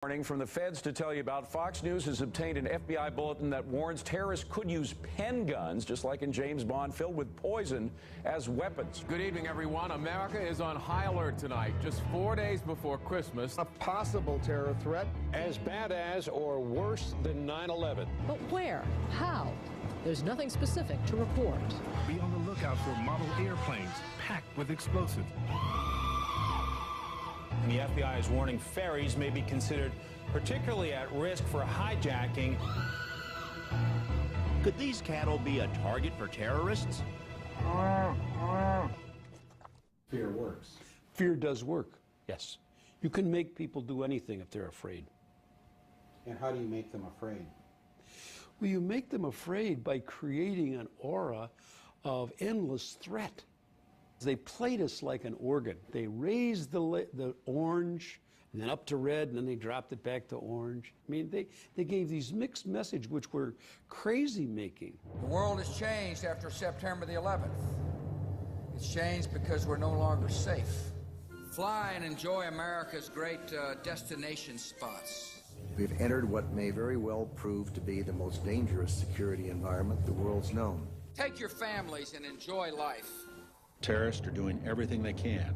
Warning from the feds to tell you about. Fox News has obtained an FBI bulletin that warns terrorists could use pen guns, just like in James Bond, filled with poison as weapons. Good evening, everyone. America is on high alert tonight, just 4 days before Christmas. A possible terror threat as bad as or worse than 9/11. But where? How? There's nothing specific to report. Be on the lookout for model airplanes packed with explosives. And the FBI is warning ferries may be considered particularly at risk for hijacking. Could these cattle be a target for terrorists? Fear works. Fear does work, yes. You can make people do anything if they're afraid. And how do you make them afraid? Well, you make them afraid by creating an aura of endless threat. They played us like an organ. They raised the orange, and then up to red, and then they dropped it back to orange. I mean, they gave these mixed messages which were crazy-making. The world has changed after September the 11th. It's changed because we're no longer safe. Fly and enjoy America's great destination spots. We've entered what may very well prove to be the most dangerous security environment the world's known. Take your families and enjoy life. Terrorists are doing everything they can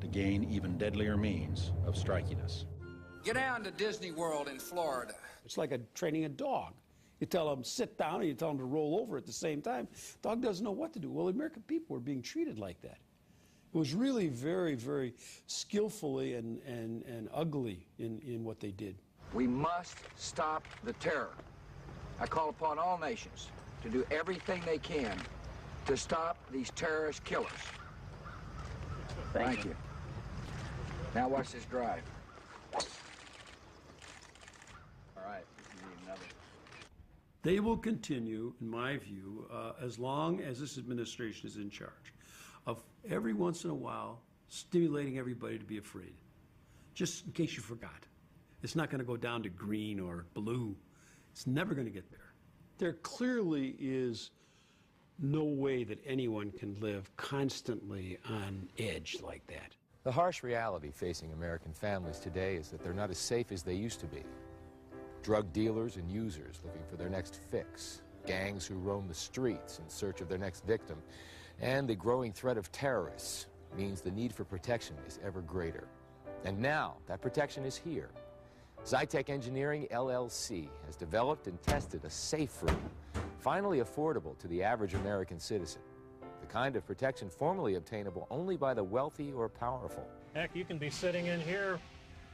to gain even deadlier means of striking us. Get down to Disney World in Florida. It's like training a dog. You tell them sit down and you tell them to roll over at the same time. Dog doesn't know what to do. Well, the American people were being treated like that. It was really very, very skillfully and ugly in what they did. We must stop the terror. I call upon all nations to do everything they can to stop these terrorist killers. Thank you. Now watch this drive. All right, you need another. They will continue, in my view, as long as this administration is in charge, of every once in a while stimulating everybody to be afraid. Just in case you forgot. It's not going to go down to green or blue. It's never going to get there. There clearly is no way that anyone can live constantly on edge like that. The harsh reality facing American families today is that they're not as safe as they used to be. Drug dealers and users looking for their next fix, gangs who roam the streets in search of their next victim, and the growing threat of terrorists means the need for protection is ever greater. And now that protection is here. Zytec Engineering, LLC, has developed and tested a safe room, finally affordable to the average American citizen. The kind of protection formerly obtainable only by the wealthy or powerful. Heck, you can be sitting in here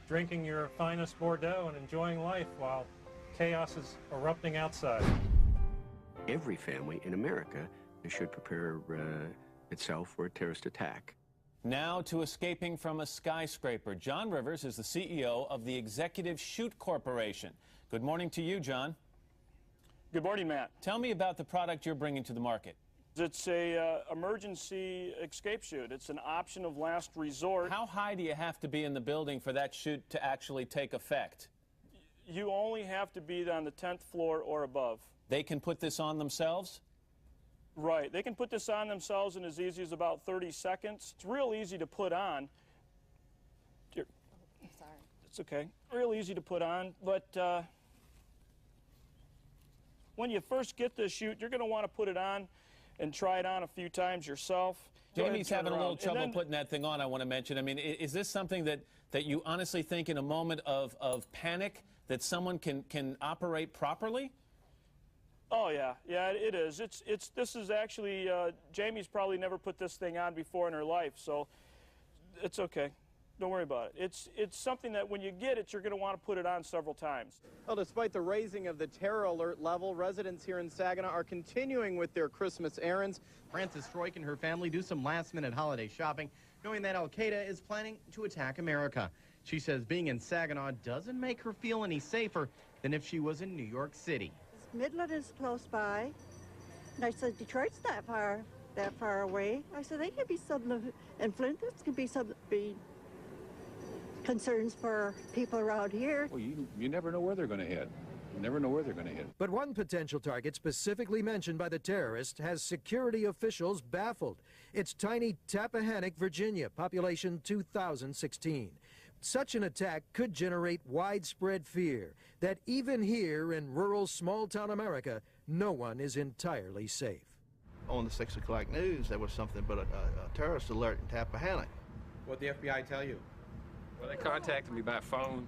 drinking your finest Bordeaux and enjoying life while chaos is erupting outside. Every family in America should prepare itself for a terrorist attack. Now to escaping from a skyscraper. John Rivers is the CEO of the Executive Chute Corporation. Good morning to you, John. Good morning, Matt. Tell me about the product you're bringing to the market. It's a emergency escape chute. It's an option of last resort. How high do you have to be in the building for that chute to actually take effect? You only have to be on the 10th floor or above. They can put this on themselves? Right. They can put this on themselves in as easy as about 30 seconds. It's real easy to put on. I'm sorry. It's okay. Real easy to put on, but when you first get this chute, you're going to want to put it on and try it on a few times yourself. Jamie's having a little trouble putting that thing on, I want to mention. I mean, is this something that you honestly think in a moment of panic that someone can operate properly? Oh, yeah. Yeah, it is. This is actually, Jamie's probably never put this thing on before in her life, so it's okay. Don't worry about it. It's something that when you get it, you're going to want to put it on several times. Well, despite the raising of the terror alert level, residents here in Saginaw are continuing with their Christmas errands. Frances Stroik and her family do some last-minute holiday shopping, knowing that Al-Qaeda is planning to attack America. She says being in Saginaw doesn't make her feel any safer than if she was in New York City. Midland is close by, and I said Detroit's that far away. I said they could be something, and Flint could be something, be concerns for people around here. Well, you never know where they're going to hit. You never know where they're going to hit. But one potential target specifically mentioned by the terrorist has security officials baffled. It's tiny Tappahannock, Virginia, population 2016. Such an attack could generate widespread fear that even here in rural small-town America, no one is entirely safe. On the 6 o'clock news, there was something but a terrorist alert in Tappahannock. What did the FBI tell you? Well, they contacted me by phone.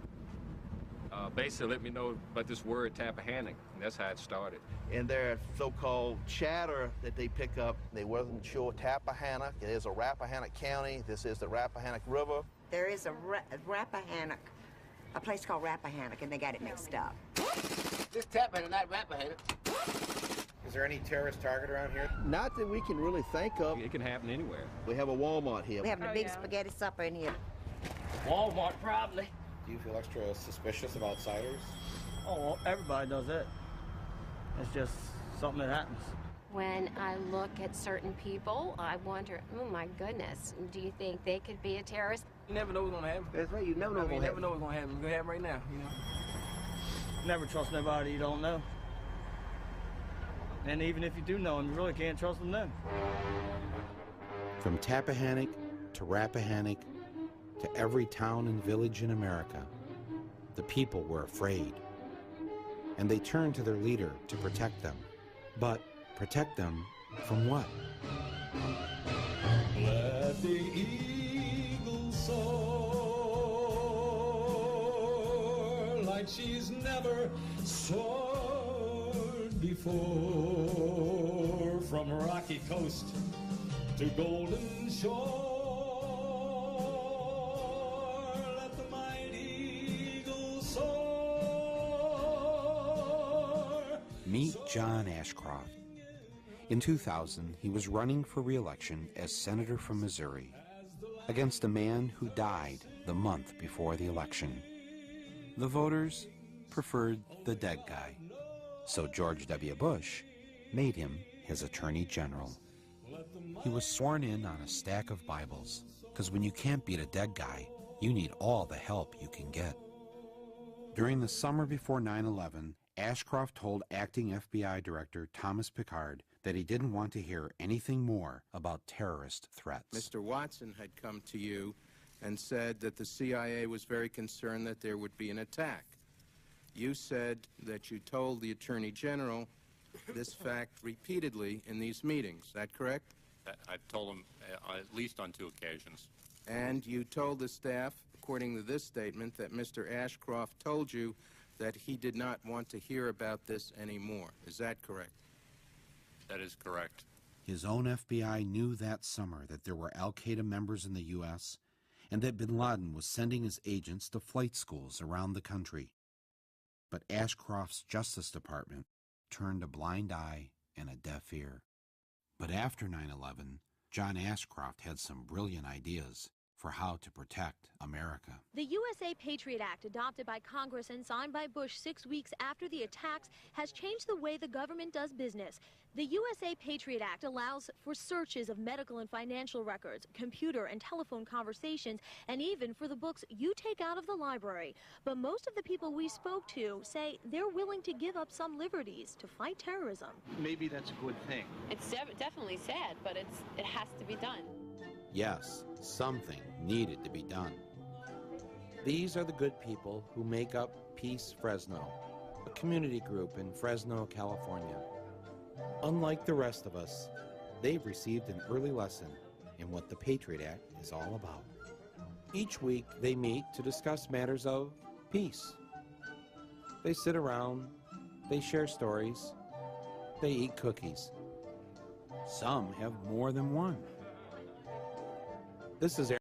Basically let me know about this word Tappahannock, and that's how it started. And their so-called chatter that they pick up, they wasn't sure Tappahannock. It is a Rappahannock County. This is the Rappahannock River. There is a Rappahannock, a place called Rappahannock, and they got it mixed up. This Tappahannock, not Rappahannock. Is there any terrorist target around here? Not that we can really think of. It can happen anywhere. We have a Walmart here. We're having a big spaghetti supper in here. Walmart, probably. Do you feel extra suspicious of outsiders? Oh, well, everybody does it. It's just something that happens. When I look at certain people, I wonder, oh my goodness, do you think they could be a terrorist? You never know what's going to happen. That's right, you never know what's going to happen. You never know what's going to happen. It's going to happen right now, you know. Never trust nobody you don't know. And even if you do know them, you really can't trust them then. From Tappahannock to Rappahannock to every town and village in America, the people were afraid. And they turned to their leader to protect them. But protect them from what? Let the eagle soar like she's never soared before, from rocky coast to golden shore. Let the mighty eagle soar. Meet John Ashcroft. In 2000, he was running for re-election as senator from Missouri against a man who died the month before the election. The voters preferred the dead guy, so George W. Bush made him his attorney general. He was sworn in on a stack of Bibles, because when you can't beat a dead guy, you need all the help you can get. During the summer before 9/11, Ashcroft told acting FBI Director Thomas Pickard that he didn't want to hear anything more about terrorist threats. Mr. Watson had come to you and said that the CIA was very concerned that there would be an attack. You said that you told the Attorney General this fact repeatedly in these meetings. Is that correct? I told him at least on 2 occasions. And you told the staff, according to this statement, that Mr. Ashcroft told you that he did not want to hear about this anymore. Is that correct? That is correct. His own FBI knew that summer that there were al-Qaeda members in the U.S. and that bin Laden was sending his agents to flight schools around the country. But Ashcroft's Justice Department turned a blind eye and a deaf ear. But after 9/11, John Ashcroft had some brilliant ideas for how to protect America. The USA Patriot Act, adopted by Congress and signed by Bush 6 weeks after the attacks, has changed the way the government does business. The USA Patriot Act allows for searches of medical and financial records, computer and telephone conversations, and even for the books you take out of the library. But most of the people we spoke to say they're willing to give up some liberties to fight terrorism. Maybe that's a good thing. It's definitely sad, but it has to be done. Yes, something needed to be done. These are the good people who make up Peace Fresno, a community group in Fresno, California. Unlike the rest of us, they've received an early lesson in what the Patriot Act is all about. Each week, they meet to discuss matters of peace. They sit around, they share stories, they eat cookies. Some have more than one. This is